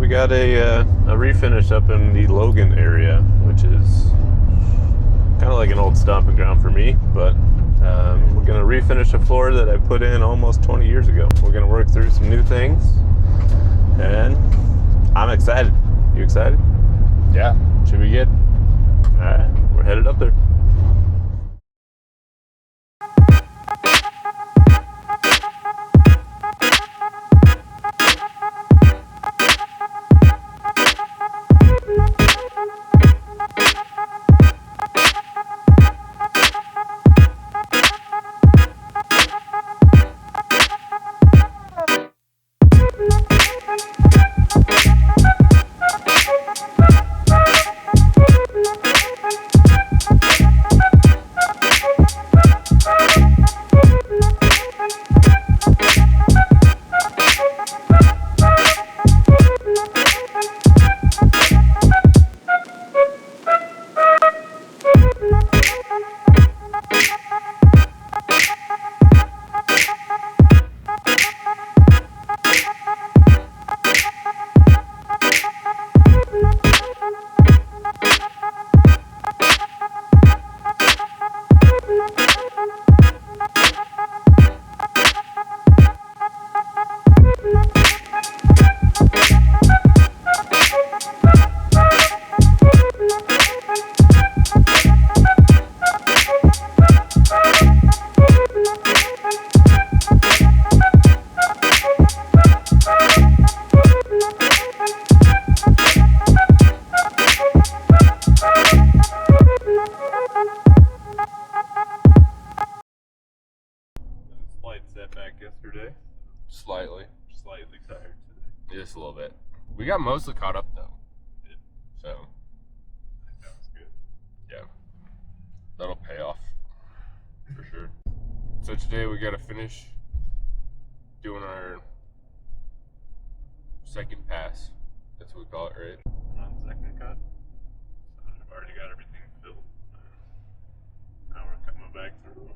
we got a refinish up in the Logan area, which is kind of like an old stomping ground for me, but we're going to refinish a floor that I put in almost 20 years ago. We're going to work through some new things, and I'm excited. You excited? Yeah, should be good. All right, we're headed up there. Slight setback yesterday. Slightly Tired today. just a little bit. We got mostly caught up though, so That was good. yeah, that'll pay off for sure. So today we gotta finish doing our second pass. That's what we call it, right? On second cut. So I've already got everything filled. Now we're coming back through.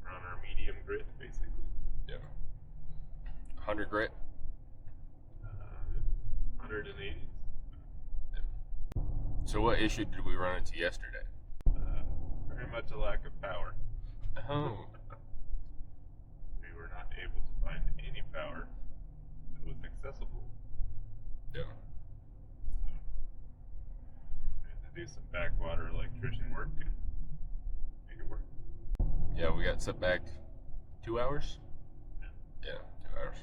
We're on our medium grit, basically. Yeah. 100 grit. 180. So what issue did we run into yesterday? Very much a lack of power. Oh. We were not able to find any power that was accessible. Yeah. So we had to do some backwater electrician work and make it work. Yeah, we got set back 2 hours. Yeah, 2 hours.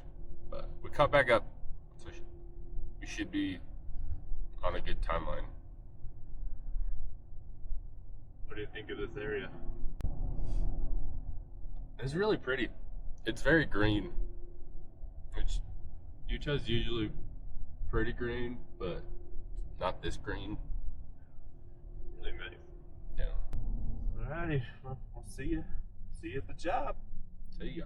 But we caught back up, so we should be on a good timeline. What do you think of this area? It's really pretty. It's very green, which Utah's usually pretty green, but not this green. Really nice. Yeah. Alrighty, well, we'll see you. See you at the job. See ya.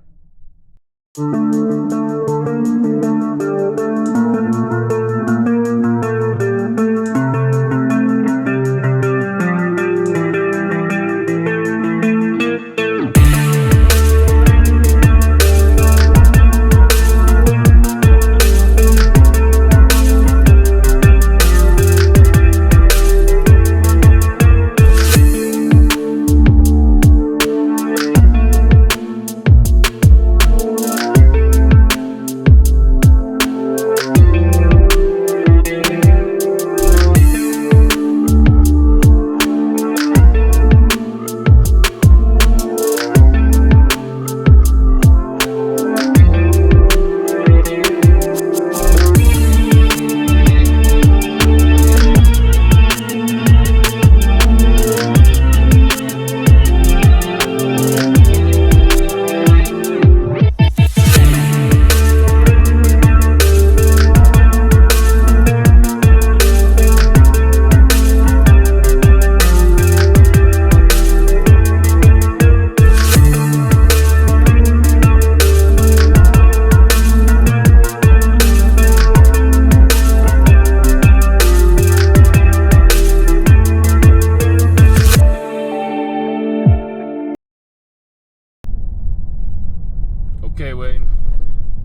Okay, Wayne,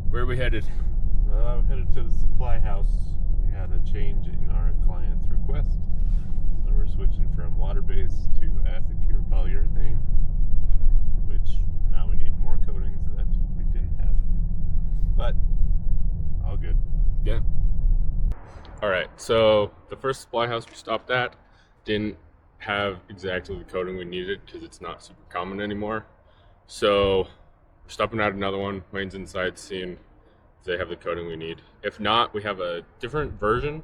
where are we headed? I'm headed to the supply house had a change in our client's request. So we're switching from water-based to acid-cure polyurethane, which now we need more coatings that we didn't have. But all good. Yeah. All right, so the first supply house we stopped at didn't have exactly the coating we needed because it's not super common anymore. So we're stopping at another one. Wayne's inside seeing if they have the coating we need. If not, we have a different version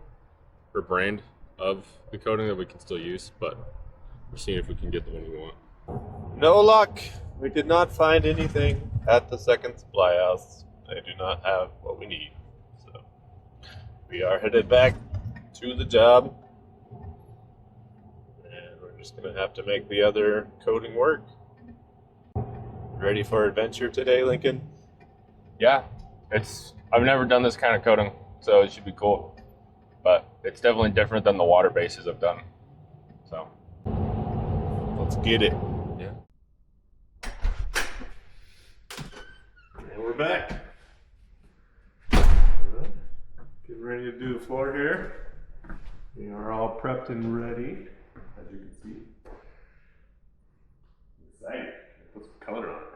or brand of the coating that we can still use, but we're seeing if we can get the one we want. No luck. We did not find anything at the second supply house. They do not have what we need. So we are headed back to the job. And we're just going to have to make the other coating work. Ready for adventure today, Lincoln? Yeah, I've never done this kind of coating, so it should be cool. But it's definitely different than the water bases I've done. So let's get it. Yeah. And we're back. Getting ready to do the floor here. We are all prepped and ready, as you can see. Excited. Put some color on it.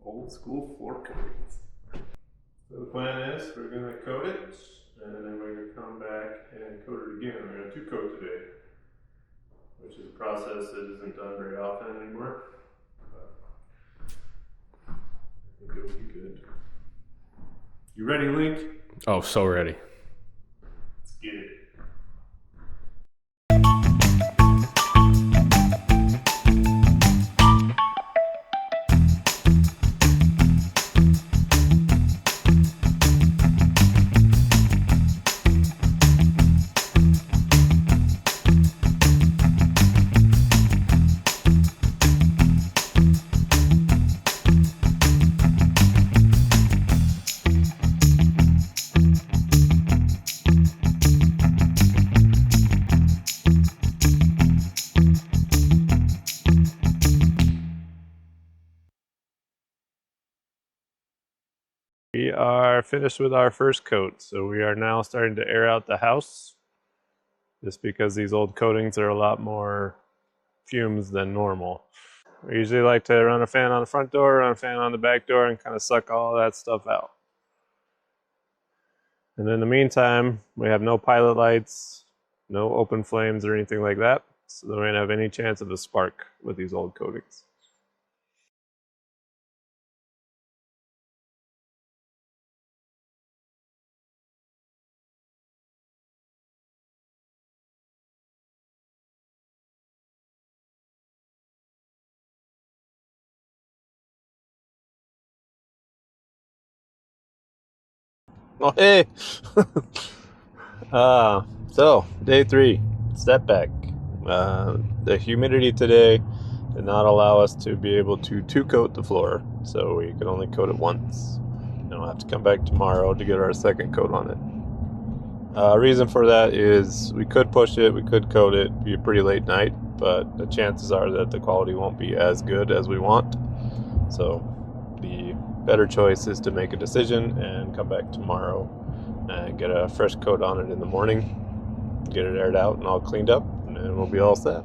Old school floor coatings. So the plan is we're going to coat it, and then we're going to come back and coat it again. We're going to 2-coat today, which is a process that isn't done very often anymore. But I think it'll be good. You ready, Link? Oh, so ready. Let's get it. We are finished with our first coat, so we are now starting to air out the house, just because these old coatings are a lot more fumes than normal. We usually like to run a fan on the front door, run a fan on the back door, and kind of suck all that stuff out. And in the meantime, we have no pilot lights, no open flames or anything like that, so we don't have any chance of a spark with these old coatings. Oh, hey! So, day 3, step back. The humidity today did not allow us to be able to 2-coat the floor, so we could only coat it once. And we'll have to come back tomorrow to get our second coat on it. Reason for that is we could push it, we could coat it, be a pretty late night, but the chances are that the quality won't be as good as we want. So, the better choice is to make a decision and come back tomorrow and get a fresh coat on it in the morning, get it aired out and all cleaned up, and then we'll be all set.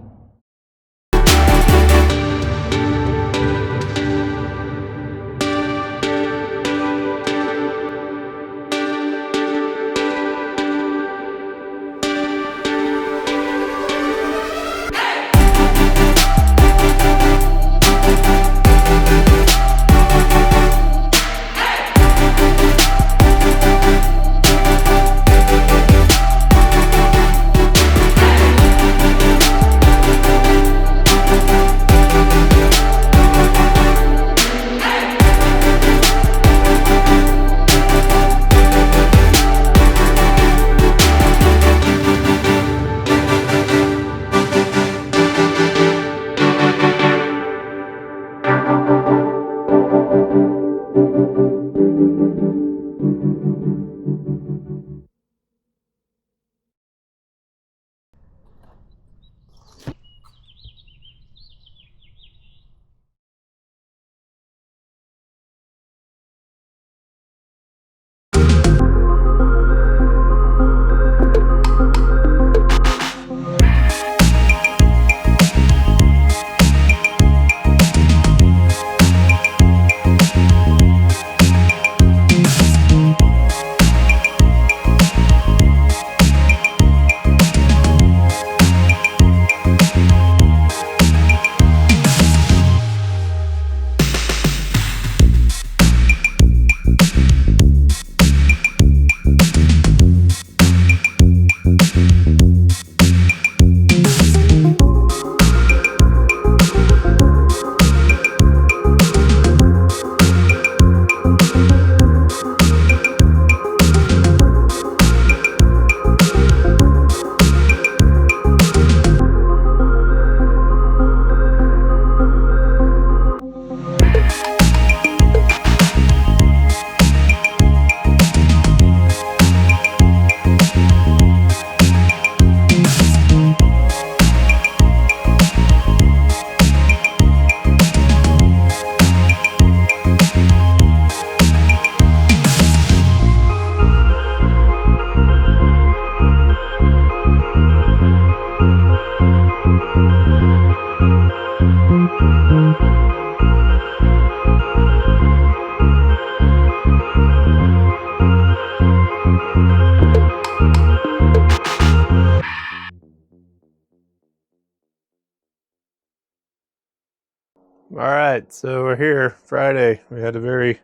All right, so we're here Friday. We had a very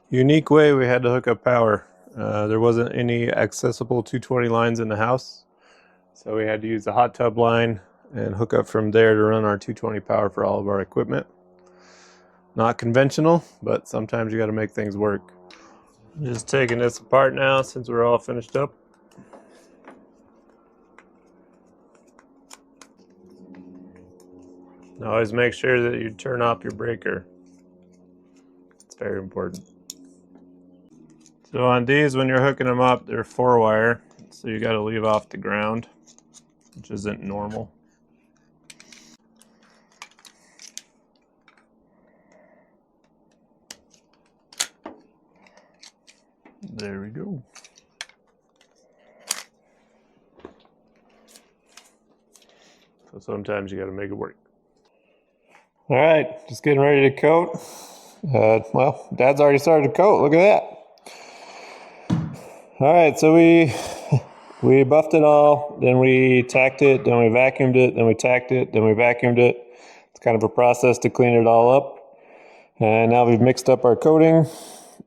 unique way we had to hook up power. There wasn't any accessible 220 lines in the house, so we had to use the hot tub line and hook up from there to run our 220 power for all of our equipment. Not conventional, but sometimes you got to make things work. Just taking this apart now since we're all finished up. Always make sure that you turn off your breaker. It's very important. So on these, when you're hooking them up, they're 4-wire, so you got to leave off the ground, which isn't normal. There we go. So sometimes you got to make it work. All right, just getting ready to coat. Well, Dad's already started to coat. Look at that. All right, so we buffed it all, then we tacked it, then we vacuumed it, then we tacked it, then we vacuumed it. It's kind of a process to clean it all up. And now we've mixed up our coating,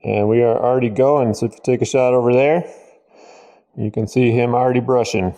and we are already going. So if you take a shot over there, you can see him already brushing.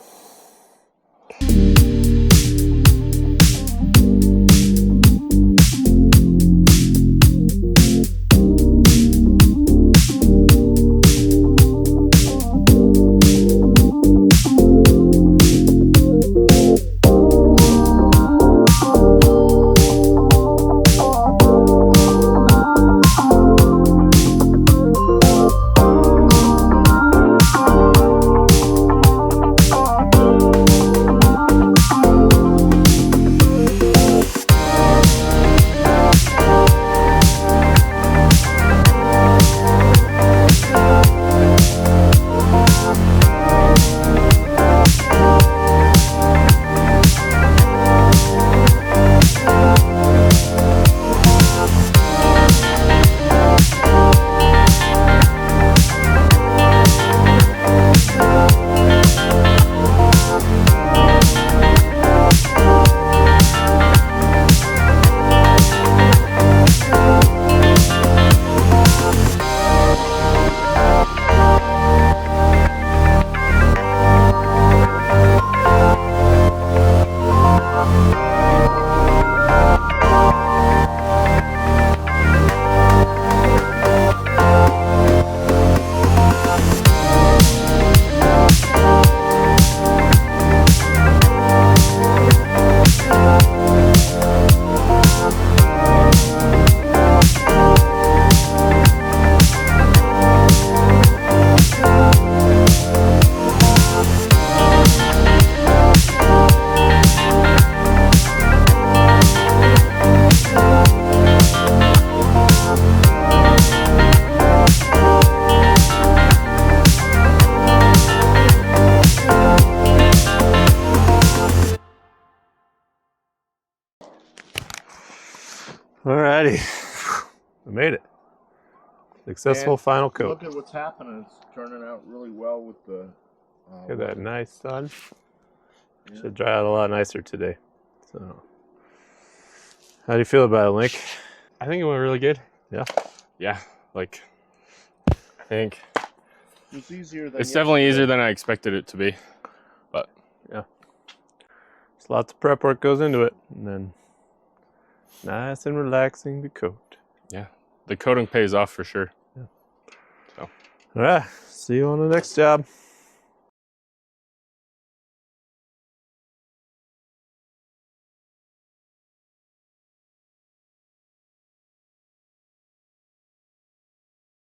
Alrighty, we made it. Successful And final coat. Look at what's happening. It's turning out really well with the. Look at that nice sun. Yeah. Should dry out a lot nicer today. So, how do you feel about it, Link? I think it went really good. Yeah. Yeah, like I think It's easier than it's definitely yesterday. easier than I expected it to be. But Yeah. There's lots of prep work goes into it, and then nice and relaxing to coat. yeah, the coating pays off for sure. All right. See you on the next job.